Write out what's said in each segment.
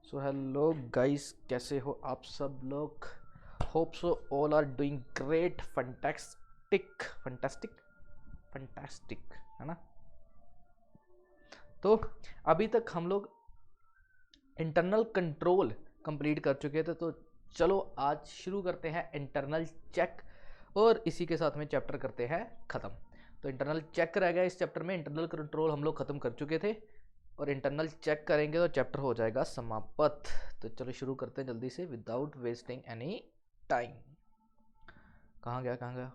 So hello guys, कैसे हो आप सब लोग। Hope so all are doing great, fantastic fantastic fantastic, है ना। तो अभी तक हम लोग इंटरनल कंट्रोल कंप्लीट कर चुके थे, तो चलो आज शुरू करते हैं इंटरनल चेक और इसी के साथ में चैप्टर करते हैं ख़त्म। तो इंटरनल चेक रह गया इस चैप्टर में। इंटरनल कंट्रोल हम लोग ख़त्म कर चुके थे और इंटरनल चेक करेंगे तो चैप्टर हो जाएगा समाप्त। तो चलो शुरू करते हैं जल्दी से विदाउट वेस्टिंग एनी टाइम। कहाँ गया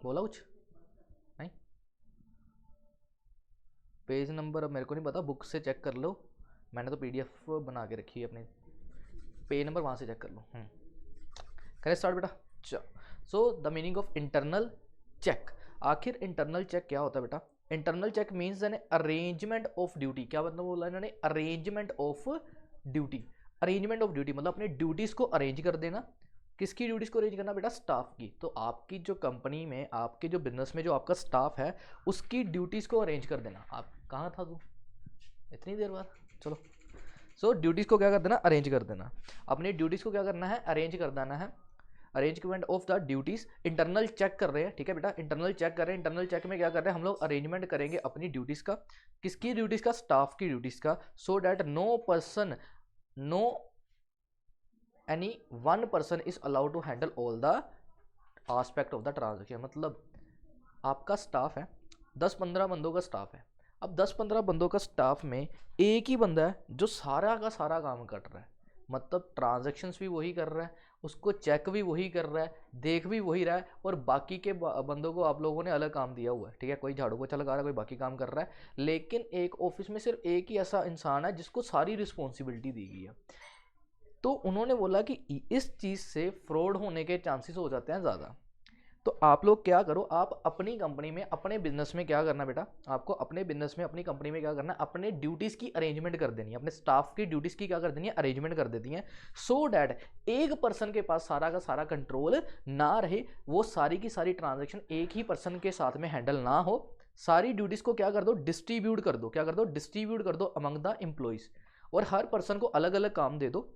बोला कुछ नहीं। पेज नंबर अब मेरे को नहीं पता, बुक से चेक कर लो। मैंने तो पीडीएफ बना के रखी है अपने। पेज नंबर वहाँ से चेक कर लो। करें स्टार्ट बेटा। चलो, so the meaning of internal check. आखिर इंटरनल चेक क्या होता है बेटा। इंटरनल चेक मीन्स यानी अरेंजमेंट ऑफ ड्यूटी। क्या मतलब बोला इन्होंने, arrangement of duty. Arrangement of duty मतलब अपने ड्यूटीज को अरेंज कर देना। किसकी ड्यूटीज को अरेंज करना बेटा, स्टाफ की। तो आपकी जो कंपनी में, आपके जो बिजनेस में जो आपका स्टाफ है, उसकी ड्यूटीज को अरेंज कर देना। आप कहाँ था तू इतनी देर बाद। चलो, सो ड्यूटीज को क्या कर देना, अरेंज कर देना। अपनी ड्यूटीज को क्या करना है, अरेंज कर देना है। Arrangement of the duties. Internal check कर रहे हैं, ठीक है बेटा, इंटरनल चेक कर रहे हैं। इंटरनल चेक में क्या कर रहे हैं हम लोग, अरेंजमेंट करेंगे अपनी ड्यूटीज का। किसकी ड्यूटीज का, स्टाफ की ड्यूटीज का। So that no any one person is allowed to handle all the aspect of the transaction. मतलब आपका स्टाफ है, 10-15 बंदों का स्टाफ है। अब 10-15 बंदों का स्टाफ में एक ही बंदा है जो सारा का सारा काम कर रहा है। मतलब ट्रांजैक्शंस भी वही कर रहा है, उसको चेक भी वही कर रहा है, देख भी वही रहा है, और बाकी के बंदों को आप लोगों ने अलग काम दिया हुआ है। ठीक है, कोई झाड़ू पोछा लगा रहा है, कोई बाकी काम कर रहा है। लेकिन एक ऑफिस में सिर्फ एक ही ऐसा इंसान है जिसको सारी रिस्पॉन्सिबिलिटी दी गई है। तो उन्होंने बोला कि इस चीज़ से फ्रॉड होने के चांसेस हो जाते हैं ज़्यादा। तो आप लोग क्या करो, आप अपनी कंपनी में, अपने बिजनेस में क्या करना बेटा, आपको अपने बिजनेस में, अपनी कंपनी में क्या करना है, अपने ड्यूटीज़ की अरेंजमेंट कर देनी है। अपने स्टाफ की ड्यूटीज़ की क्या कर देनी है, अरेंजमेंट कर देती है। सो डैट एक पर्सन के पास सारा का सारा कंट्रोल ना रहे, वो सारी की सारी ट्रांजेक्शन एक ही पर्सन के साथ में हैंडल ना हो। सारी ड्यूटीज़ को क्या कर दो, डिस्ट्रीब्यूट कर दो। क्या कर दो, डिस्ट्रीब्यूट कर दो अमंग द एम्प्लॉइज, और हर पर्सन को अलग अलग काम दे दो।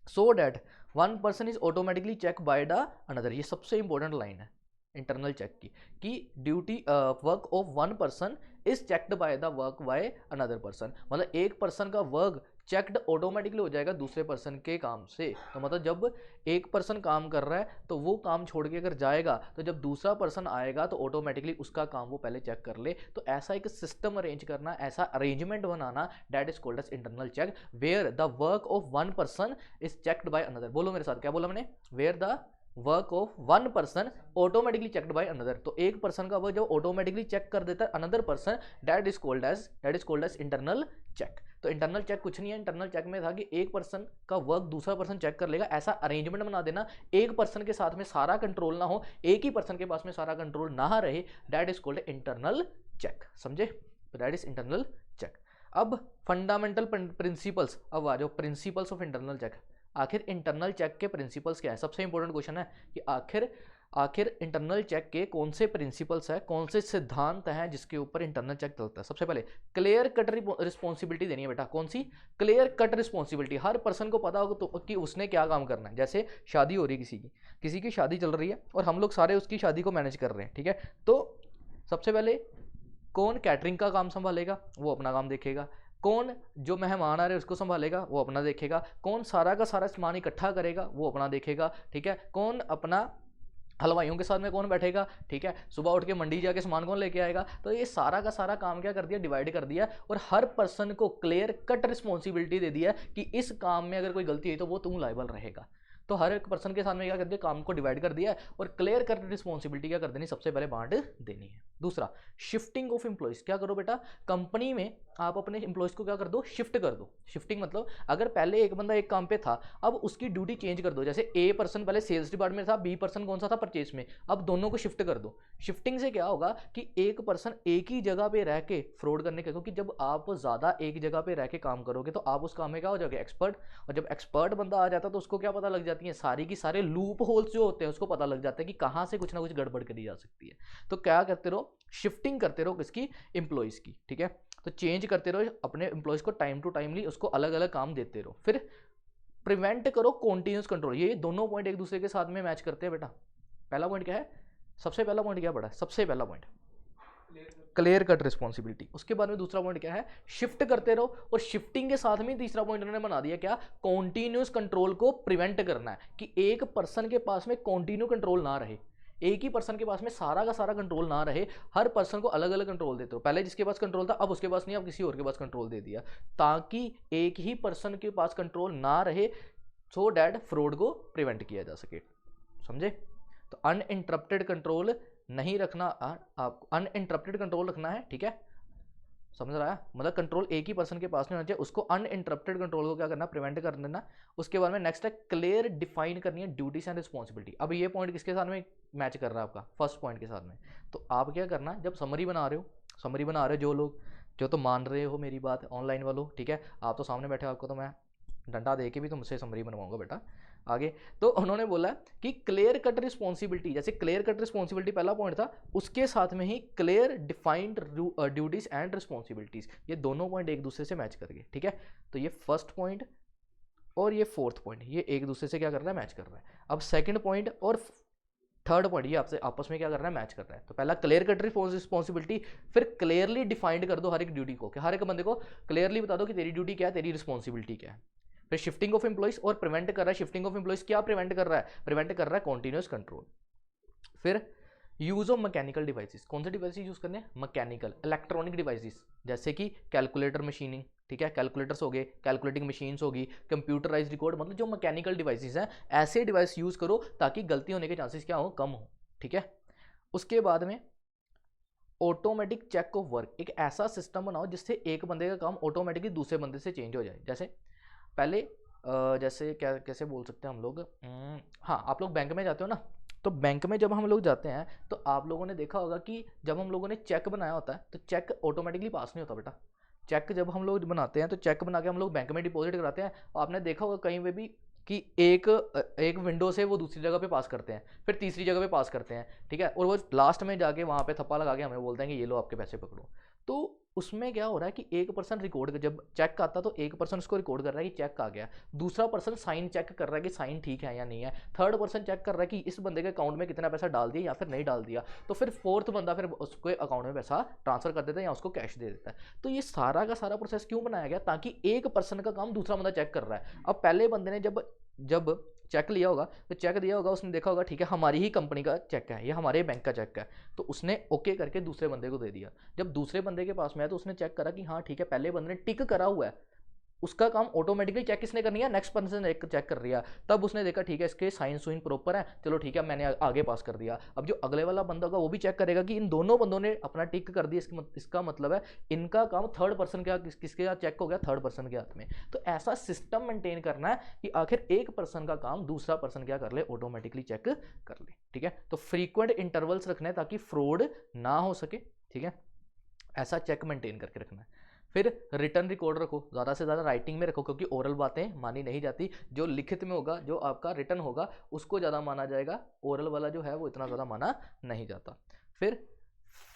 So that one person is automatically check by the another. ये सबसे इंपॉर्टेंट लाइन है इंटरनल चेक की, कि duty work of one person is checked by the work by another person. मतलब एक पर्सन का वर्क चेक्ड ऑटोमेटिकली हो जाएगा दूसरे पर्सन के काम से। तो मतलब जब एक पर्सन काम कर रहा है तो वो काम छोड़ के अगर जाएगा, तो जब दूसरा पर्सन आएगा तो ऑटोमेटिकली उसका काम वो पहले चेक कर ले। तो ऐसा एक सिस्टम अरेंज करना, ऐसा अरेंजमेंट बनाना, that is called as internal check, where the work of one person is checked by another. बोलो मेरे साथ, क्या बोला मैंने, where the work of one person automatically checked by another. तो एक पर्सन का वर्क जब ऑटोमेटिकली चेक कर देता है another person, that is called as internal check. तो इंटरनल चेक कुछ नहीं है, इंटरनल चेक में था कि एक पर्सन का वर्क दूसरा पर्सन चेक कर लेगा, ऐसा अरेंजमेंट बना देना। एक पर्सन के साथ में सारा कंट्रोल ना हो, एक ही पर्सन के पास में सारा कंट्रोल ना रहे, that is called internal check. समझे, दैट इज इंटरनल चेक। अब फंडामेंटल प्रिंसिपल्स, अब आ जाओ प्रिंसिपल्स ऑफ इंटरनल चेक। आखिर इंटरनल चेक के प्रिंसिपल्स क्या है, सबसे इंपॉर्टेंट क्वेश्चन है कि आखिर इंटरनल चेक के कौन से प्रिंसिपल्स है, कौन से सिद्धांत हैं जिसके ऊपर इंटरनल चेक चलता है। सबसे पहले क्लियर कट रिस्पॉन्सिबिलिटी देनी है बेटा। कौन सी, क्लियर कट रिस्पॉन्सिबिलिटी। हर पर्सन को पता होगा तो कि उसने क्या काम करना है। जैसे शादी हो रही है, किसी की शादी चल रही है और हम लोग सारे उसकी शादी को मैनेज कर रहे हैं, ठीक है। तो सबसे पहले कौन कैटरिंग का काम संभालेगा, वो अपना काम देखेगा। कौन जो मेहमान आ रहे हैं उसको संभालेगा, वो अपना देखेगा। कौन सारा का सारा सामान इकट्ठा करेगा, वो अपना देखेगा, ठीक है। कौन अपना हलवाइयों के साथ में कौन बैठेगा, ठीक है। सुबह उठ के मंडी जाके सामान कौन लेके आएगा। तो ये सारा का सारा काम क्या कर दिया, डिवाइड कर दिया, और हर पर्सन को क्लियर कट रिस्पॉन्सिबिलिटी दे दिया कि इस काम में अगर कोई गलती हुई तो वो तुम लायबल रहेगा। तो हर एक पर्सन के सामने क्या कर दिया, काम को डिवाइड कर दिया और क्लियर कट रिस्पॉन्सिबिलिटी क्या कर देनी, सबसे पहले बांट देनी है। दूसरा, शिफ्टिंग ऑफ एम्प्लॉइज। क्या करो बेटा, कंपनी में आप अपने एम्प्लॉइज को क्या कर दो, शिफ्ट कर दो। शिफ्टिंग मतलब अगर पहले एक बंदा एक काम पे था, अब उसकी ड्यूटी चेंज कर दो। जैसे ए पर्सन पहले सेल्स डिपार्टमेंट था, बी पर्सन कौन सा था, परचेस में। अब दोनों को शिफ्ट कर दो। शिफ्टिंग से क्या होगा कि एक पर्सन एक ही जगह पे रह के फ्रॉड करने के, क्योंकि जब आप ज़्यादा एक जगह पे रह के काम करोगे तो आप उस काम में क्या हो जाओगे, एक्सपर्ट। और जब एक्सपर्ट बंदा आ जाता है तो उसको क्या पता लग जाती है, सारी की सारे लूप होल्स जो होते हैं उसको पता लग जाता है कि कहाँ से कुछ ना कुछ गड़बड़ करी जा सकती है। तो क्या करते रहो, शिफ्टिंग करते रहो किसकी, एम्प्लॉइज की, ठीक है। तो चेंज करते रहो अपने एम्प्लॉयज को, टाइम टू टाइमली उसको अलग अलग काम देते रहो। फिर प्रिवेंट करो कॉन्टिन्यूस कंट्रोल। ये दोनों पॉइंट एक दूसरे के साथ में मैच करते हैं बेटा। पहला पॉइंट क्या है, सबसे पहला पॉइंट क्या पड़ा है, सबसे पहला पॉइंट क्लियर कट रिस्पॉन्सिबिलिटी। उसके बाद में दूसरा पॉइंट क्या है, शिफ्ट करते रहो, और शिफ्टिंग के साथ में तीसरा पॉइंट उन्होंने बना दिया क्या, कॉन्टिन्यूस कंट्रोल को प्रिवेंट करना है, कि एक पर्सन के पास में कॉन्टिन्यू कंट्रोल ना रहे, एक ही पर्सन के पास में सारा का सारा कंट्रोल ना रहे, हर पर्सन को अलग अलग कंट्रोल देते हो। पहले जिसके पास कंट्रोल था अब उसके पास नहीं, अब किसी और के पास कंट्रोल दे दिया, ताकि एक ही पर्सन के पास कंट्रोल ना रहे, सो डैट फ्रॉड को प्रिवेंट किया जा सके। समझे? तो अनइंटरप्टेड कंट्रोल नहीं रखना, आपको अनइंटरप्टेड कंट्रोल रखना है, ठीक है, समझ रहा है, मतलब कंट्रोल एक ही पर्सन के पास नहीं होना चाहिए, उसको अनइंटरप्टेड कंट्रोल को क्या करना, प्रिवेंट कर देना। उसके बाद में नेक्स्ट है क्लियर डिफाइन करनी है ड्यूटीज एंड रिस्पॉन्सिबिलिटी। अब ये पॉइंट किसके साथ में मैच कर रहा है, आपका फर्स्ट पॉइंट के साथ में। तो आप क्या करना, जब समरी बना रहे हो, जो लोग जो तो मान रहे हो मेरी बात ऑनलाइन वालों, ठीक है, आप तो सामने बैठे हो, आपको तो मैं डंडा दे के भी तुमसे समरी बनवाऊंगा बेटा आगे। तो उन्होंने बोला कि क्लियर कट रिस्पॉन्सिबिलिटी, जैसे क्लियर कट रिस्पॉन्सिबिलिटी पहला पॉइंट था, उसके साथ में ही clear defined duties and responsibilities, ये दोनों पॉइंट एक दूसरे से मैच कर गए, ठीक है। तो ये फर्स्ट पॉइंट और ये फोर्थ पॉइंट, ये एक दूसरे से क्या कर रहा है, मैच कर रहा है। अब सेकंड पॉइंट और थर्ड पॉइंट ये आपसे आपस में क्या कर रहा है, मैच कर रहा है। तो पहला क्लियर कट रिस्पॉन्सिबिलिटी, फिर क्लियरली डिफाइंड कर दो हर एक ड्यूटी को, कि हर एक बंदे को क्लियरली बता दो कि तेरी ड्यूटी क्या है, तेरी रिस्पॉन्सिबिलिटी क्या है। फिर शिफ्टिंग ऑफ एम्प्लॉइज, और प्रिवेंट कर रहा है शिफ्टिंग ऑफ एम्प्लॉइज, क्या प्रिवेंट कर रहा है, प्रिवेंट कर रहा है कॉन्टिन्यूस कंट्रोल। फिर यूज ऑफ मैकेनिकल डिवाइसेस, कौन से डिवाइसेस यूज करने हैं, मैकेनिकल इलेक्ट्रॉनिक डिवाइसेस, जैसे कि कैलकुलेटर मशीनिंग, ठीक है, कैलकुलेटर्स हो गए, कैलकुलेटिंग मशीन्स होगी, कंप्यूटराइज रिकॉर्ड, मतलब जो मैकेनिकल डिवाइसेस हैं ऐसे डिवाइस यूज करो ताकि गलती होने के चांसेस क्या हो, कम हो, ठीक है। उसके बाद में ऑटोमेटिक चेक ऑफ वर्क, एक ऐसा सिस्टम बनाओ जिससे एक बंदे का काम ऑटोमेटिकली दूसरे बंदे से चेंज हो जाए। जैसे पहले जैसे क्या कैसे बोल सकते हैं हम लोग, हाँ, आप लोग बैंक में जाते हो ना, तो बैंक में जब हम लोग जाते हैं तो आप लोगों ने देखा होगा कि जब हम लोगों ने चेक बनाया होता है तो चेक ऑटोमेटिकली पास नहीं होता बेटा। चेक जब हम लोग बनाते हैं तो चेक बना के हम लोग बैंक में डिपॉजिट कराते हैं, आपने देखा होगा कहीं पे भी कि एक विंडो से वो दूसरी जगह पे पास करते हैं, फिर तीसरी जगह पे पास करते हैं, ठीक है, और वो लास्ट में जाके वहाँ पे थप्पा लगा के हमें बोलते हैं कि ये लो आपके पैसे पकड़ो। तो उसमें क्या हो रहा है कि एक पर्सन रिकॉर्ड, जब चेक आता तो एक पर्सन उसको रिकॉर्ड कर रहा है कि चेक आ गया, दूसरा पर्सन साइन चेक कर रहा है कि साइन ठीक है या नहीं है, थर्ड पर्सन चेक कर रहा है कि इस बंदे के अकाउंट में कितना पैसा डाल दिया या फिर नहीं डाल दिया, तो फिर फोर्थ बंदा फिर उसके अकाउंट में पैसा ट्रांसफर कर देता है या उसको कैश दे देता है। तो ये सारा का सारा प्रोसेस क्यों बनाया गया, ताकि एक पर्सन का काम दूसरा बंदा चेक कर रहा है। अब पहले बंदे ने जब जब चेक लिया होगा तो चेक दिया होगा, उसने देखा होगा ठीक है हमारी ही कंपनी का चेक है, ये हमारे बैंक का चेक है, तो उसने ओके करके दूसरे बंदे को दे दिया। जब दूसरे बंदे के पास में आया तो उसने चेक करा कि हाँ ठीक है, पहले बंदे ने टिक करा हुआ है, उसका काम ऑटोमेटिकली चेक किसने करनी है, नेक्स्ट पर्सन ने चेक कर रिया, तब उसने देखा ठीक है इसके साइन सुइन प्रॉपर है, चलो ठीक है मैंने आगे पास कर दिया। अब जो अगले वाला बंदा होगा वो भी चेक करेगा कि इन दोनों बंदों ने अपना टिक कर दिया, इसका मतलब है इनका काम थर्ड पर्सन का किसके हाथ चेक हो गया, थर्ड पर्सन के हाथ में। तो ऐसा सिस्टम मेंटेन करना है कि आखिर एक पर्सन का काम दूसरा पर्सन क्या कर ले, ऑटोमेटिकली चेक कर ले, ठीक है। तो फ्रीक्वेंट इंटरवल्स रखने हैं ताकि फ्रॉड ना हो सके, ठीक है, ऐसा चेक मेंटेन करके रखना है। फिर रिटर्न रिकॉर्ड रखो, ज़्यादा से ज़्यादा राइटिंग में रखो, क्योंकि ओरल बातें मानी नहीं जाती, जो लिखित में होगा, जो आपका रिटर्न होगा उसको ज़्यादा माना जाएगा, ओरल वाला जो है वो इतना ज़्यादा माना नहीं जाता। फिर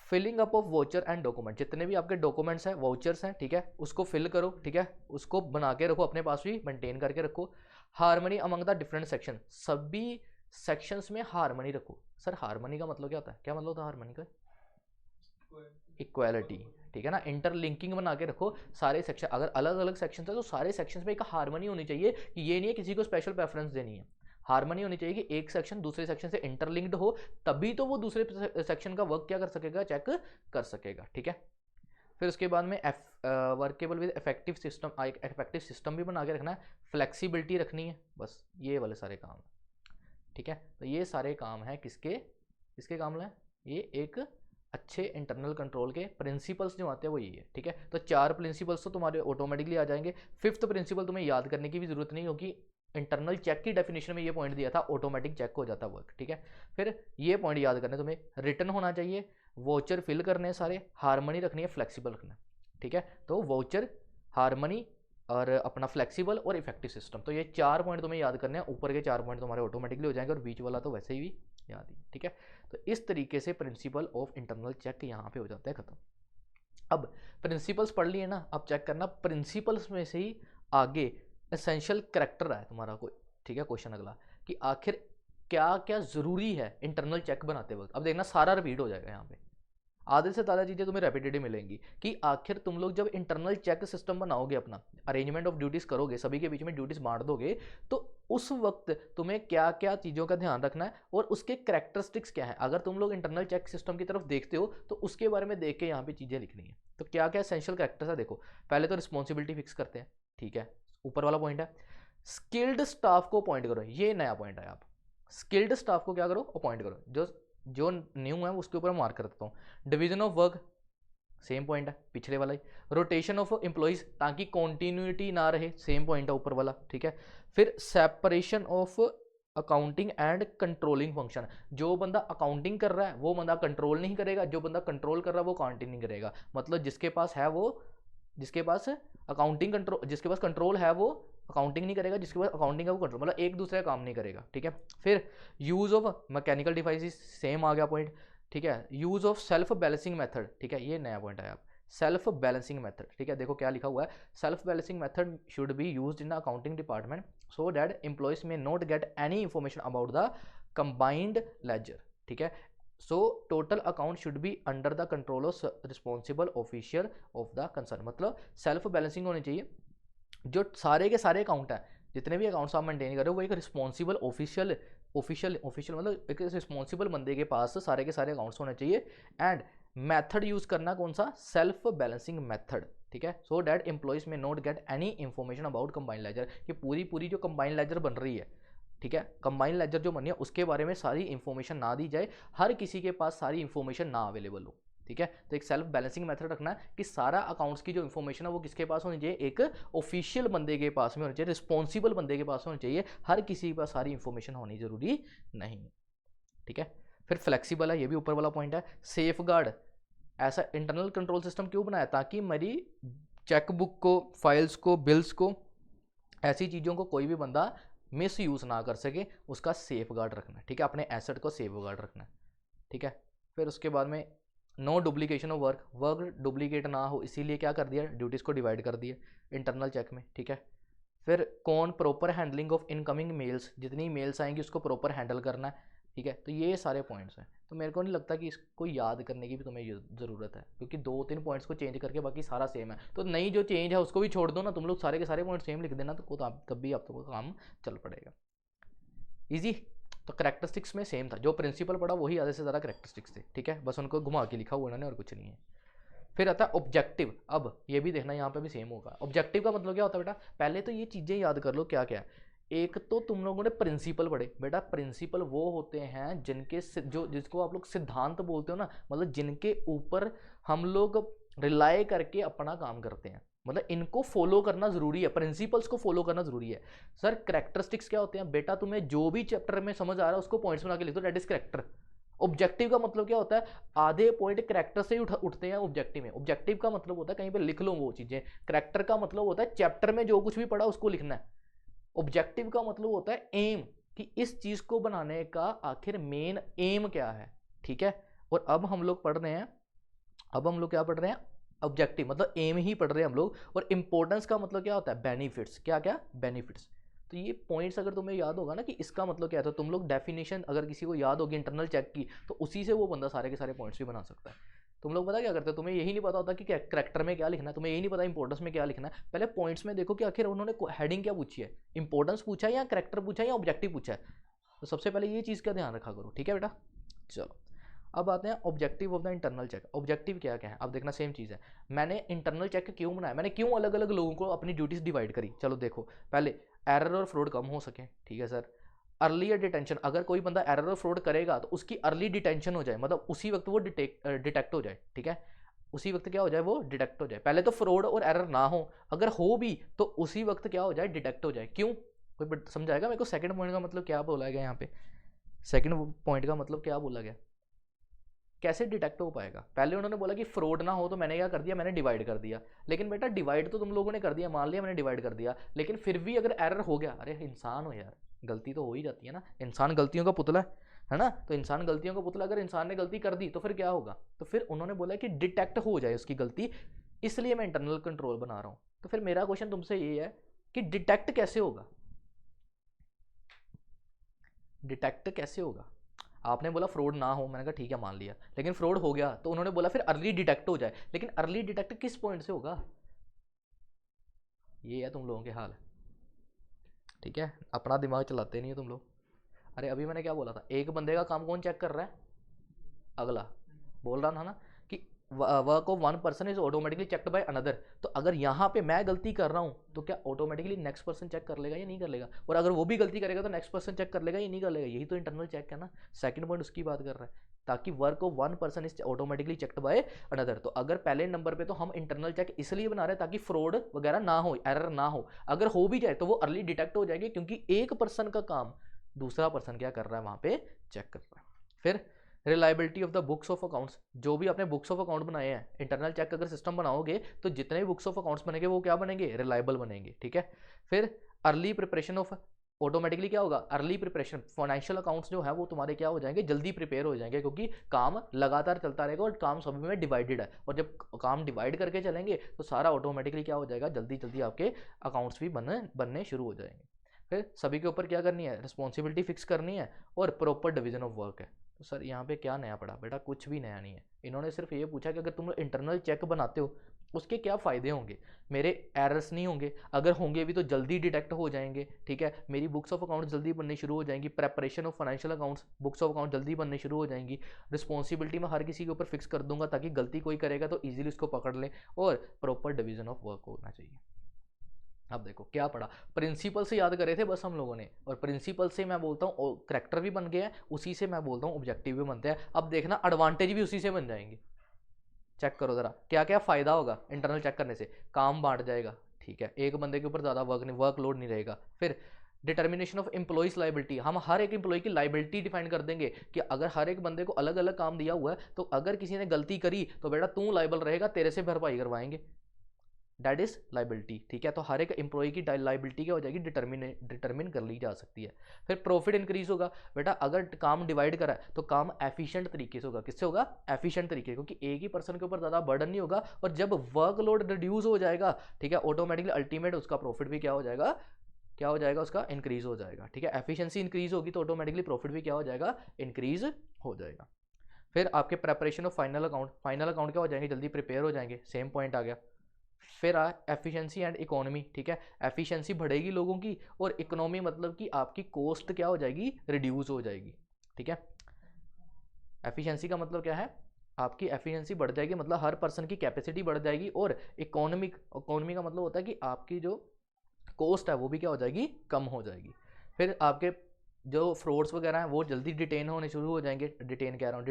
filling up of voucher and document, जितने भी आपके डॉक्यूमेंट्स हैं, वाउचर्स हैं, ठीक है, उसको फिल करो, ठीक है, उसको बना के रखो, अपने पास भी मेंटेन करके रखो। Harmony among the different section, सभी सेक्शंस में हारमनी रखो। सर हारमनी का मतलब क्या होता है, क्या मतलब होता है हारमनी का, इक्वालिटी, ठीक है ना, इंटरलिंकिंग बना के रखो सारे सेक्शन। अगर अलग अलग सेक्शन है तो सारे सेक्शंस में एक हारमनी होनी चाहिए, कि ये नहीं है किसी को स्पेशल प्रेफरेंस देनी है, हारमनी होनी चाहिए कि एक सेक्शन दूसरे सेक्शन से इंटरलिंक्ड हो, तभी तो वो दूसरे सेक्शन का वर्क क्या कर सकेगा, चेक कर सकेगा, ठीक है। फिर उसके बाद में वर्केबल विद इफेक्टिव सिस्टम, एक इफेक्टिव सिस्टम भी बना के रखना है, फ्लेक्सिबिलिटी रखनी है, बस ये वाले सारे काम, ठीक है। तो ये सारे काम हैं किसके काम है, ये एक अच्छे इंटरनल कंट्रोल के प्रिंसिपल्स जो आते हैं वो ये है, ठीक है। तो 4 प्रिंसिपल्स तो तुम्हारे ऑटोमेटिकली आ जाएंगे। फिफ्थ प्रिंसिपल तुम्हें याद करने की भी जरूरत नहीं, क्योंकि इंटरनल चेक की डेफिनेशन में ये पॉइंट दिया था, ऑटोमेटिक चेक हो जाता वर्क, ठीक है। फिर ये पॉइंट याद करने तुम्हें, रिटर्न होना चाहिए, वाउचर फिल करने सारे, हारमनी रखनी है, फ्लेक्सिबल रखना है, ठीक है। तो वाउचर, हारमनी और अपना फ्लेक्सिबल और इफेक्टिव सिस्टम, तो ये 4 पॉइंट तुम्हें याद करने हैं। ऊपर के 4 पॉइंट तुम्हारे ऑटोमेटिकली हो जाएंगे और बीच वाला तो वैसे ही भी याद ही, ठीक है। तो इस तरीके से प्रिंसिपल ऑफ इंटरनल चेक यहाँ पे हो जाता है खत्म। अब प्रिंसिपल्स पढ़ लिए ना, अब चेक करना प्रिंसिपल्स में से ही आगे एसेंशियल करेक्टर है तुम्हारा कोई, ठीक है। क्वेश्चन अगला कि आखिर क्या क्या जरूरी है इंटरनल चेक बनाते वक्त। अब देखना सारा रिपीट हो जाएगा यहाँ पे, आधे से ज़्यादा चीज़ें तुम्हें रेपिटेटिव मिलेंगी कि आखिर तुम लोग जब इंटरनल चेक सिस्टम बनाओगे, अपना अरेंजमेंट ऑफ ड्यूटीज़ करोगे, सभी के बीच में ड्यूटीज़ बांट दोगे, तो उस वक्त तुम्हें क्या क्या चीज़ों का ध्यान रखना है और उसके कैरेक्टरिस्टिक्स क्या है। अगर तुम लोग इंटरनल चेक सिस्टम की तरफ देखते हो तो उसके बारे में देख के यहाँ पे चीज़ें लिखनी है। तो क्या क्या एसेंशियल कैरेक्टर्स है देखो, पहले तो रिस्पॉन्सिबिलिटी फिक्स करते हैं, ठीक है, ऊपर वाला पॉइंट है। स्किल्ड स्टाफ को अपॉइंट करो, ये नया पॉइंट है। आप स्किल्ड स्टाफ को क्या करो, अपॉइंट करो। जो न्यू है उसके ऊपर मार्क कर देता हूँ। Division of work same point है, पिछले वाला ही। रोटेशन ऑफ एम्प्लॉइज ताकि कॉन्टिन्यूटी ना रहे, सेम पॉइंट है ऊपर वाला, ठीक है। फिर separation of accounting and controlling function, जो बंदा अकाउंटिंग कर रहा है वो बंदा कंट्रोल नहीं करेगा, जो बंदा कंट्रोल कर रहा है वो काउंटिंग नहीं करेगा। मतलब जिसके पास है वो, जिसके पास अकाउंटिंग कंट्रोल, जिसके पास कंट्रोल है वो अकाउंटिंग नहीं करेगा, जिसके पास अकाउंटिंग है वो कंट्रोल, मतलब एक दूसरे का काम नहीं करेगा, ठीक है। फिर use of mechanical devices, same आ गया पॉइंट, ठीक है। Use of self balancing method, ठीक है, ये नया पॉइंट है। आप सेल्फ बैलेंसिंग मेथड, ठीक है, देखो क्या लिखा हुआ है, self balancing method should be used in the accounting department so that employees may not get any information about the combined ledger, ठीक है। So total account should be under the control of responsible official of the concern. मतलब self balancing होनी चाहिए, जो सारे के सारे account हैं, जितने भी अकाउंट्स आप मेंटेन कर रहे हो वो एक रिस्पॉन्सिबल ऑफिशियल मतलब एक रिस्पॉन्सिबल बंदे के पास सारे के सारे अकाउंट्स होने चाहिए। एंड मेथड यूज करना कौन सा, सेल्फ बैलेंसिंग मेथड, ठीक है। So that employees may not get any information about combined ledger, कि पूरी जो कंबाइंड लेजर बन रही है, ठीक है, कंबाइंड लेजर जो बनी है उसके बारे में सारी इंफॉर्मेशन ना दी जाए, हर किसी के पास सारी इंफॉर्मेशन ना अवेलेबल हो, ठीक है। तो एक सेल्फ बैलेंसिंग मेथड रखना है कि सारा अकाउंट्स की जो इन्फॉर्मेशन है वो किसके पास होनी चाहिए, एक ऑफिशियल बंदे के पास में होनी चाहिए, रिस्पॉन्सिबल बंदे के पास होनी चाहिए, हर किसी के पास सारी इंफॉर्मेशन होनी जरूरी नहीं, ठीक है। फिर फ्लेक्सिबल है, ये भी ऊपर वाला पॉइंट है। सेफ गार्ड, ऐसा इंटरनल कंट्रोल सिस्टम क्यों बनाया, ताकि मेरी चेकबुक को, फाइल्स को, बिल्स को, ऐसी चीज़ों को कोई भी बंदा मिस यूज़ ना कर सके, उसका सेफ गार्ड रखना है, ठीक है, अपने एसेट को सेफ गार्ड रखना है, ठीक है। फिर उसके बाद में no duplication of work duplicate ना हो, इसीलिए क्या कर दिया, ड्यूटीज़ को डिवाइड कर दिया इंटरनल चेक में, ठीक है। फिर कौन proper handling of incoming mails, जितनी मेल्स आएंगी उसको प्रॉपर हैंडल करना है, ठीक है। तो ये सारे पॉइंट्स हैं, तो मेरे को नहीं लगता कि इसको याद करने की भी तुम्हें ज़रूरत है, क्योंकि 2-3 पॉइंट्स को चेंज करके बाकी सारा सेम है। तो नई जो चेंज है उसको भी छोड़ दो ना तुम लोग, सारे के सारे पॉइंट सेम लिख देना, तो तब भी आप तो काम चल पड़ेगा ईजी। तो करेक्टरिस्टिक्स में सेम था, जो प्रिंसिपल पढ़ा वही आधे से ज़्यादा करेक्टरिस्टिक्स थे, ठीक है, बस उनको घुमा के लिखा हुआ उन्होंने और कुछ नहीं है। फिर आता है ऑब्जेक्टिव, अब ये भी देखना यहाँ पे भी सेम होगा। ऑब्जेक्टिव का मतलब क्या होता है बेटा, पहले तो ये चीज़ें याद कर लो क्या क्या है। एक तो तुम लोगों ने प्रिंसिपल पढ़े बेटा, प्रिंसिपल वो होते हैं जिनके जो जिसको आप लोग सिद्धांत बोलते हो ना, मतलब जिनके ऊपर हम लोग रिलाय करके अपना काम करते हैं, मतलब इनको फॉलो करना जरूरी है, प्रिंसिपल्स को फॉलो करना जरूरी है। सर कैरेक्टरिस्टिक्स क्या होते हैं बेटा, तुम्हें जो भी चैप्टर में समझ आ रहा है उसको पॉइंट्स बना के लिख दो, दैट इज कैरेक्टर। ऑब्जेक्टिव का मतलब क्या होता है, आधे पॉइंट कैरेक्टर से ही उठते हैं ऑब्जेक्टिव में। ऑब्जेक्टिव का मतलब होता है कहीं पे लिख लो वो चीजें, कैरेक्टर का मतलब होता है चैप्टर में जो कुछ भी पढ़ा उसको लिखना है। ऑब्जेक्टिव का मतलब होता है एम, कि इस चीज को बनाने का आखिर मेन एम क्या है, ठीक है। और अब हम लोग पढ़ रहे हैं, अब हम लोग क्या पढ़ रहे हैं, ऑब्जेक्टिव मतलब एम ही पढ़ रहे हैं हम लोग। और इंपॉर्टेंस का मतलब क्या होता है, बेनिफिट्स, क्या क्या बेनिफिट्स। तो ये पॉइंट्स अगर तुम्हें याद होगा ना कि इसका मतलब क्या था, तुम लोग डेफिनेशन अगर किसी को याद होगी इंटरनल चेक की, तो उसी से वो बंदा सारे के सारे पॉइंट्स भी बना सकता है। तुम लोग पता क्या करते हो, तुम्हें यही नहीं पता होता कि करैक्टर में क्या लिखना है, तुम्हें यही नहीं पता इंपॉर्टेंस में क्या लिखना है। पहले पॉइंट्स में देखो कि आखिर उन्होंने हेडिंग क्या पूछी है, इंपॉर्टेंस पूछा है या करैक्टर पूछा है या ऑब्जेक्टिव पूछा है। तो सबसे पहले ये चीज़ का ध्यान रखा करो, ठीक है बेटा। चलो अब आते हैं objective of the internal check. Objective क्या क्या है, अब देखना सेम चीज़ है। मैंने इंटरनल चेक क्यों बनाया, मैंने क्यों अलग अलग लोगों को अपनी ड्यूटीज डिवाइड करी। चलो देखो, पहले एरर और फ्रॉड कम हो सके, ठीक है सर। अर्ली डिटेंशन, अगर कोई बंदा एरर और फ्रॉड करेगा तो उसकी अर्ली डिटेंशन हो जाए, मतलब उसी वक्त वो डिटेक्ट हो जाए, ठीक है, उसी वक्त क्या हो जाए, वो डिटेक्ट हो जाए। पहले तो फ्रॉड और एरर ना हो, अगर हो भी तो उसी वक्त क्या हो जाए, डिटेक्ट हो जाए। क्यों, कोई समझाएगा मेरे को सेकंड पॉइंट का मतलब क्या बोला गया यहाँ पे, सेकंड पॉइंट का मतलब क्या बोला गया, कैसे डिटेक्ट हो पाएगा। पहले उन्होंने बोला कि फ्रॉड ना हो, तो मैंने क्या कर दिया, मैंने डिवाइड कर दिया। लेकिन बेटा डिवाइड तो तुम लोगों ने कर दिया, मान लिया मैंने डिवाइड कर दिया, लेकिन फिर भी अगर एरर हो गया, अरे इंसान हो यार, गलती तो हो ही जाती है ना, इंसान गलतियों का पुतला है। है ना। तो इंसान गलतियों का पुतला, अगर इंसान ने गलती कर दी तो फिर क्या होगा, तो फिर उन्होंने बोला कि डिटेक्ट हो जाए उसकी गलती, इसलिए मैं इंटरनल कंट्रोल बना रहा हूँ। तो फिर मेरा क्वेश्चन तुमसे ये है कि डिटेक्ट कैसे होगा, डिटेक्ट कैसे होगा। आपने बोला फ्रॉड ना हो, मैंने कहा ठीक है मान लिया, लेकिन फ्रॉड हो गया तो उन्होंने बोला फिर अर्ली डिटेक्ट हो जाए, लेकिन अर्ली डिटेक्ट किस पॉइंट से होगा, ये है तुम लोगों के हाल। ठीक है, अपना दिमाग चलाते नहीं हो तुम लोग। अरे अभी मैंने क्या बोला था, एक बंदे का काम कौन चेक कर रहा है, अगला। बोल रहा था ना कि work of one person is automatically checked by another. तो अगर यहाँ पे मैं गलती कर रहा हूँ तो क्या ऑटोमेटिकली नेक्स्ट पर्सन चेक कर लेगा या नहीं कर लेगा, और अगर वो भी गलती करेगा तो नेक्स्ट पर्सन चेक कर लेगा या नहीं कर लेगा, यही तो इंटरनल चेक है ना। सेकंड पॉइंट उसकी बात कर रहा है, ताकि work of one person is automatically checked by another. तो अगर पहले नंबर पे तो हम इंटरनल चेक इसलिए बना रहे हैं ताकि फ्रॉड वगैरह ना हो, एरर ना हो। अगर हो भी जाए तो वो अर्ली डिटेक्ट हो जाएगी, क्योंकि एक पर्सन का काम दूसरा पर्सन क्या कर रहा है वहां पे, चेक कर रहा है। फिर reliability of the books of accounts, जो भी आपने बुक्स ऑफ अकाउंट बनाए हैं, इंटरनल चेक अगर सिस्टम बनाओगे तो जितने भी बुक्स ऑफ अकाउंट्स बनेंगे वो क्या बनेंगे, रिलायबल बनेंगे। ठीक है, फिर अर्ली प्रिपरेशन ऑफ, ऑटोमेटिकली क्या होगा, अर्ली प्रिपरेशन, फाइनेंशियल अकाउंट्स जो है वो तुम्हारे क्या हो जाएंगे, जल्दी प्रिपेयर हो जाएंगे, क्योंकि काम लगातार चलता रहेगा और काम सभी में डिवाइडेड है, और जब काम डिवाइड करके चलेंगे तो सारा ऑटोमेटिकली क्या हो जाएगा, जल्दी जल्दी आपके अकाउंट्स भी बनने शुरू हो जाएंगे। फिर सभी के ऊपर क्या करनी है, रिस्पॉन्सिबिलिटी फिक्स करनी है, और प्रॉपर डिवीजन ऑफ वर्क है। तो सर यहाँ पे क्या नया पड़ा, बेटा कुछ भी नया नहीं है। इन्होंने सिर्फ ये पूछा कि अगर तुम लोग इंटरनल चेक बनाते हो उसके क्या फ़ायदे होंगे, मेरे एरर्स नहीं होंगे, अगर होंगे भी तो जल्दी डिटेक्ट हो जाएंगे। ठीक है, मेरी बुक्स ऑफ अकाउंट्स जल्दी बननी शुरू हो जाएंगी, preparation of financial accounts, books of account जल्दी बननी शुरू हो जाएंगी, रिस्पॉन्सिबिलिटी मैं हर किसी के ऊपर फिक्स कर दूंगा ताकि गलती कोई करेगा तो ईजिली उसको पकड़ ले, और प्रॉपर डिवीजन ऑफ वर्क होना चाहिए। अब देखो क्या पढ़ा, प्रिंसिपल से याद करे थे बस हम लोगों ने, और प्रिंसिपल से मैं बोलता हूँ करेक्टर भी बन गया है, उसी से मैं बोलता हूँ ऑब्जेक्टिव भी बनते हैं। अब देखना एडवांटेज भी उसी से बन जाएंगे। चेक करो जरा क्या क्या फायदा होगा इंटरनल चेक करने से, काम बांट जाएगा। ठीक है, एक बंदे के ऊपर ज़्यादा वर्कलोड नहीं रहेगा। फिर डिटर्मिनेशन ऑफ एम्प्लॉइज लाइबिलिटी, हम हर एक एम्प्लॉय की लाइबिलिटी डिफाइन कर देंगे कि अगर हर एक बंदे को अलग अलग काम दिया हुआ है तो अगर किसी ने गलती करी तो बेटा तू लाइबल रहेगा, तेरे से भरपाई करवाएंगे, दैट इज लाइबिलिटी। ठीक है, तो हर एक एम्प्लॉय की लाइबिलिटी क्या हो जाएगी, डिटर्मिन कर ली जा सकती है। फिर प्रॉफिट इंक्रीज होगा, बेटा अगर काम डिवाइड करा है तो काम एफिशिएंट तरीके से होगा, किससे होगा, एफिशिएंट तरीके, क्योंकि एक ही पर्सन के ऊपर ज़्यादा बर्डन नहीं होगा, और जब वर्कलोड रिड्यूस हो जाएगा, ठीक है, ऑटोमेटिकली अल्टीमेट उसका प्रॉफिट भी क्या हो जाएगा, क्या हो जाएगा, उसका इंक्रीज हो जाएगा। ठीक है, एफिशिएंसी इंक्रीज होगी तो ऑटोमेटिकली प्रॉफिट भी क्या हो जाएगा, इंक्रीज हो जाएगा। फिर आपके preparation of final account, final account क्या हो जाएंगे, जल्दी प्रिपेयर हो जाएंगे, सेम पॉइंट आ गया। फिर एफिशिएंसी एंड इकोनॉमी। ठीक है, एफिशिएंसी बढ़ेगी लोगों की, और इकोनॉमी मतलब कि आपकी कॉस्ट क्या हो जाएगी, रिड्यूस हो जाएगी। ठीक है, एफिशिएंसी का मतलब क्या है, आपकी एफिशिएंसी बढ़ जाएगी, मतलब हर पर्सन की कैपेसिटी बढ़ जाएगी, और इकोनॉमी का मतलब होता है कि आपकी जो कॉस्ट है वो भी क्या हो जाएगी, कम हो जाएगी। फिर आपके जो फ्रॉड्स वगैरह हैं वो जल्दी डिटेन होने शुरू हो जाएंगे, डिटेन कह रहा हूँ,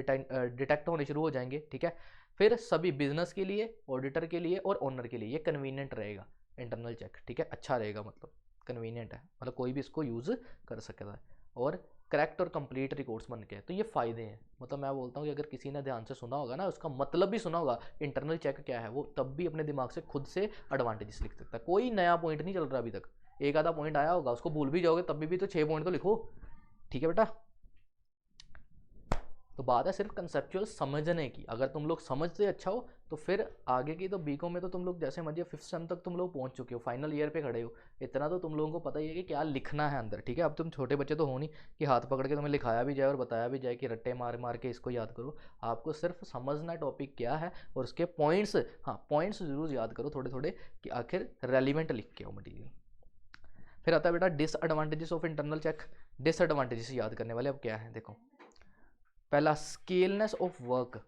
डिटेक्ट होने शुरू हो जाएंगे। ठीक है, फिर सभी बिजनेस के लिए, ऑडिटर के लिए और ओनर के लिए ये कन्वीनियंट रहेगा इंटरनल चेक। ठीक है, अच्छा रहेगा, मतलब कन्वीनियंट है, मतलब कोई भी इसको यूज़ कर सकता है, और करेक्ट और कंप्लीट रिकॉर्ड्स बन के। तो ये फ़ायदे हैं, मतलब मैं बोलता हूँ कि अगर किसी ने ध्यान से सुना होगा ना, उसका मतलब भी सुना होगा इंटरनल चेक क्या है, वो तब भी अपने दिमाग से खुद से एडवांटेजेस लिख सकता है। कोई नया पॉइंट नहीं चल रहा अभी तक, एक आधा पॉइंट आया होगा उसको भूल भी जाओगे तब भी तो 6 पॉइंट तो लिखो। ठीक है बेटा, तो बात है सिर्फ कंसेप्चुअल समझने की, अगर तुम लोग समझते अच्छा हो तो फिर आगे की तो बीकॉम में तो तुम लोग जैसे मर्जी 5th सेम तक तुम लोग पहुंच चुके हो, फाइनल ईयर पे खड़े हो, इतना तो तुम लोगों को पता ही है कि क्या लिखना है अंदर। ठीक है, अब तुम छोटे बच्चे तो हो नहीं कि हाथ पकड़ के तुम्हें लिखाया भी जाए और बताया भी जाए कि रट्टे मार मार के इसको याद करो। आपको सिर्फ समझना टॉपिक क्या है और उसके पॉइंट्स, हाँ पॉइंट्स जरूर याद करो थोड़े थोड़े, कि आखिर रेलिवेंट लिख के आओ मटीरियल। फिर आता है बेटा disadvantages of internal check. Disadvantages याद करने वाले अब क्या है, देखो पहला slackness of work,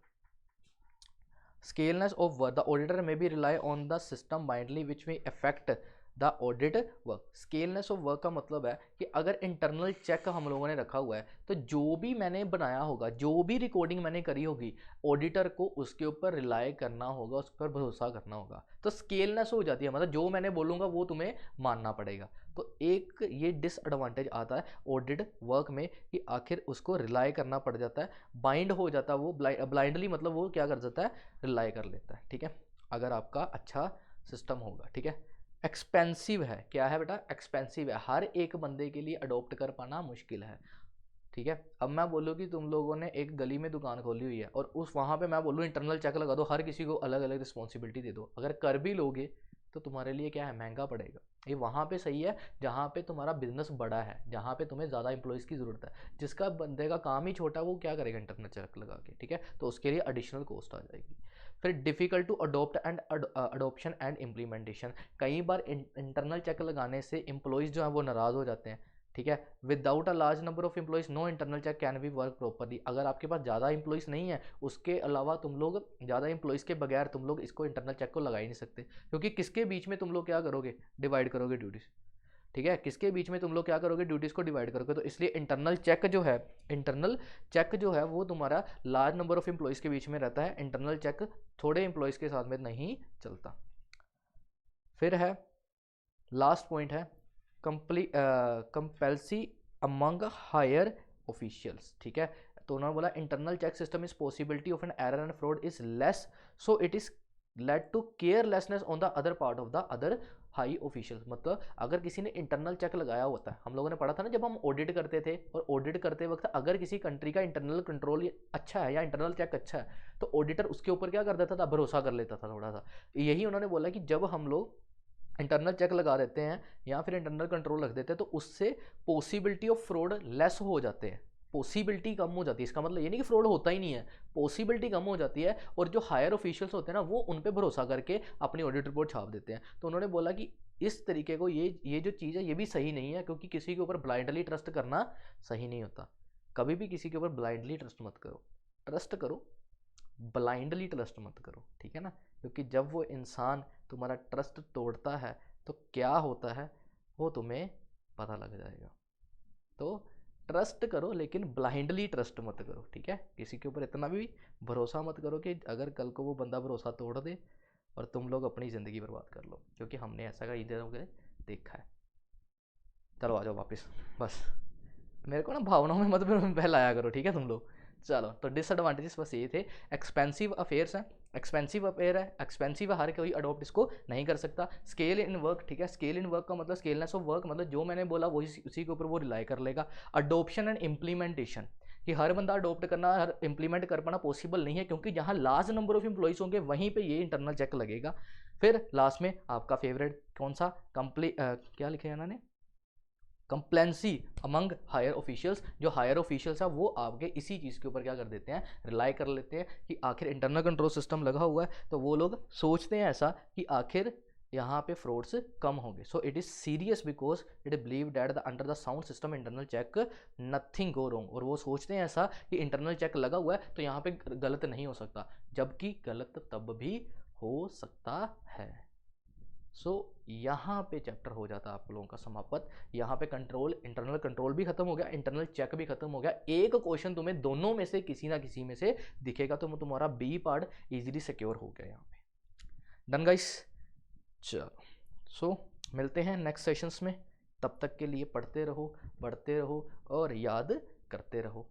slackness of work, the auditor may be rely on the system blindly which may affect the audit work. Slackness of work का मतलब है कि अगर इंटरनल चेक हम लोगों ने रखा हुआ है तो जो भी मैंने बनाया होगा, जो भी रिकॉर्डिंग मैंने करी होगी, ऑडिटर को उसके ऊपर रिलाई करना होगा, उस पर भरोसा करना होगा। तो स्केलनेस हो जाती है, मतलब जो मैंने बोलूँगा वो तुम्हें मानना पड़ेगा। तो एक ये डिसएडवांटेज आता है ऑडिट वर्क में कि आखिर उसको रिलाई करना पड़ जाता है, बाइंड हो जाता है वो ब्लाइंडली, मतलब वो क्या कर जाता है, रिलाई कर लेता है। ठीक है, अगर आपका अच्छा सिस्टम होगा। ठीक है, एक्सपेंसिव है, क्या है बेटा, एक्सपेंसिव है, हर एक बंदे के लिए अडोप्ट कर पाना मुश्किल है। ठीक है। अब मैं बोलूँ कि तुम लोगों ने एक गली में दुकान खोली हुई है और उस वहाँ पे मैं बोलूँ इंटरनल चेक लगा दो, हर किसी को अलग अलग रिस्पॉन्सिबिलिटी दे दो, अगर कर भी लोगे तो तुम्हारे लिए क्या है, महंगा पड़ेगा। ये वहाँ पे सही है जहाँ पे तुम्हारा बिजनेस बड़ा है, जहाँ पे तुम्हें ज़्यादा एम्प्लॉयज़ की ज़रूरत है। जिसका बंदे का काम ही छोटा है वो क्या करेगा इंटरनल चेक लगा के, ठीक है, तो उसके लिए एडिशनल कॉस्ट आ जाएगी। फिर difficult to adopt and adoption and implementation, कई बार इंटरनल चेक लगाने से एम्प्लॉयज़ जो है वो नाराज़ हो जाते हैं, ठीक है। Without a large number of employees no internal check can be work properly, अगर आपके पास ज़्यादा एम्प्लॉइज नहीं है, उसके अलावा तुम लोग ज़्यादा एम्प्लॉइज के बगैर तुम लोग इसको इंटरनल चेक को लगा ही नहीं सकते, क्योंकि किसके बीच में तुम लोग क्या करोगे, डिवाइड करोगे ड्यूटीज, ठीक है, किसके बीच में तुम लोग क्या करोगे, ड्यूटीज़ को डिवाइड करोगे। तो इसलिए इंटरनल चेक जो है वो तुम्हारा लार्ज नंबर ऑफ एम्प्लॉइज़ के बीच में रहता है, इंटरनल चेक थोड़े एम्प्लॉइज़ के साथ में नहीं चलता। फिर है लास्ट पॉइंट है कंपल्सी अमंग हायर ऑफिशियल्स, ठीक है। तो उन्होंने बोला internal check system is possibility of an error and fraud is less, so it is led to carelessness on the other part of the other high officials. मतलब अगर किसी ने इंटरनल चेक लगाया होता है, हम लोगों ने पढ़ा था ना जब हम ऑडिट करते थे, और ऑडिट करते वक्त अगर किसी कंट्री का इंटरनल कंट्रोल अच्छा है या इंटरनल चेक अच्छा है, तो ऑडिटर उसके ऊपर क्या कर देता था, भरोसा कर लेता था थोड़ा सा। यही उन्होंने बोला कि जब हम लोग इंटरनल चेक लगा देते हैं या फिर इंटरनल कंट्रोल रख देते हैं, तो उससे पॉसिबिलिटी ऑफ फ्रॉड लेस हो जाते हैं, पॉसिबिलिटी कम हो जाती है। इसका मतलब ये नहीं कि फ्रॉड होता ही नहीं है, पॉसिबिलिटी कम हो जाती है, और जो हायर ऑफिशियल्स होते हैं ना वो उन पे भरोसा करके अपनी ऑडिट रिपोर्ट छाप देते हैं। तो उन्होंने बोला कि इस तरीके को ये जो चीज़ है ये भी सही नहीं है, क्योंकि किसी के ऊपर ब्लाइंडली ट्रस्ट करना सही नहीं होता। कभी भी किसी के ऊपर ब्लाइंडली ट्रस्ट मत करो, ट्रस्ट करो, ब्लाइंडली ट्रस्ट मत करो, ठीक है ना, क्योंकि जब वो इंसान तुम्हारा ट्रस्ट तोड़ता है तो क्या होता है वो तुम्हें पता लग जाएगा। तो ट्रस्ट करो लेकिन ब्लाइंडली ट्रस्ट मत करो, ठीक है। किसी के ऊपर इतना भी भरोसा मत करो कि अगर कल को वो बंदा भरोसा तोड़ दे और तुम लोग अपनी ज़िंदगी बर्बाद कर लो, क्योंकि हमने ऐसा कई जगह देखा है। चलो आ जाओ वापस, बस मेरे को ना भावनाओं में मत बहलाया करो, ठीक है तुम लोग। चलो तो डिसएडवांटेजेस बस ये थे। एक्सपेंसिव अफेयर्स हैं, एक्सपेंसिव अफेयर है, एक्सपेंसिव हर कोई अडोप्ट इसको नहीं कर सकता। स्केल इन वर्क, ठीक है, स्केल इन वर्क का मतलब स्केलनेस ऑफ वर्क, मतलब जो मैंने बोला वही उसी के ऊपर वो रिलाई कर लेगा। अडोप्शन एंड इम्प्लीमेंटेशन, कि हर बंदा अडोप्ट करना, हर इंप्लीमेंट कर पाना पॉसिबल नहीं है, क्योंकि जहाँ लार्ज नंबर ऑफ एम्प्लॉइज होंगे वहीं पे ये इंटरनल चेक लगेगा। फिर लास्ट में आपका फेवरेट कौन सा, क्या लिखे इन्होंने, कंप्लेंसी अमंग हायर ऑफिशियल्स, जो हायर ऑफिशियल्स है वो आपके इसी चीज़ के ऊपर क्या कर देते हैं, रिलाई कर लेते हैं कि आखिर इंटरनल कंट्रोल सिस्टम लगा हुआ है, तो वो लोग सोचते हैं ऐसा कि आखिर यहाँ पे फ्रॉड्स कम होंगे। So it is serious because it believe that the under the sound system internal check nothing go wrong, और वो सोचते हैं ऐसा कि इंटरनल चेक लगा हुआ है तो यहाँ पे गलत नहीं हो सकता, जबकि गलत तब भी हो सकता है। सो यहाँ पे चैप्टर हो जाता है आप लोगों का समाप्त। यहाँ पे कंट्रोल, इंटरनल कंट्रोल भी खत्म हो गया, इंटरनल चेक भी खत्म हो गया। एक क्वेश्चन तुम्हें दोनों में से किसी ना किसी में से दिखेगा, तो तुम्हारा बी पार्ट इजीली सिक्योर हो गया यहाँ पे। डन गाइस, चलो सो मिलते हैं नेक्स्ट सेशंस में। तब तक के लिए पढ़ते रहो, बढ़ते रहो और याद करते रहो।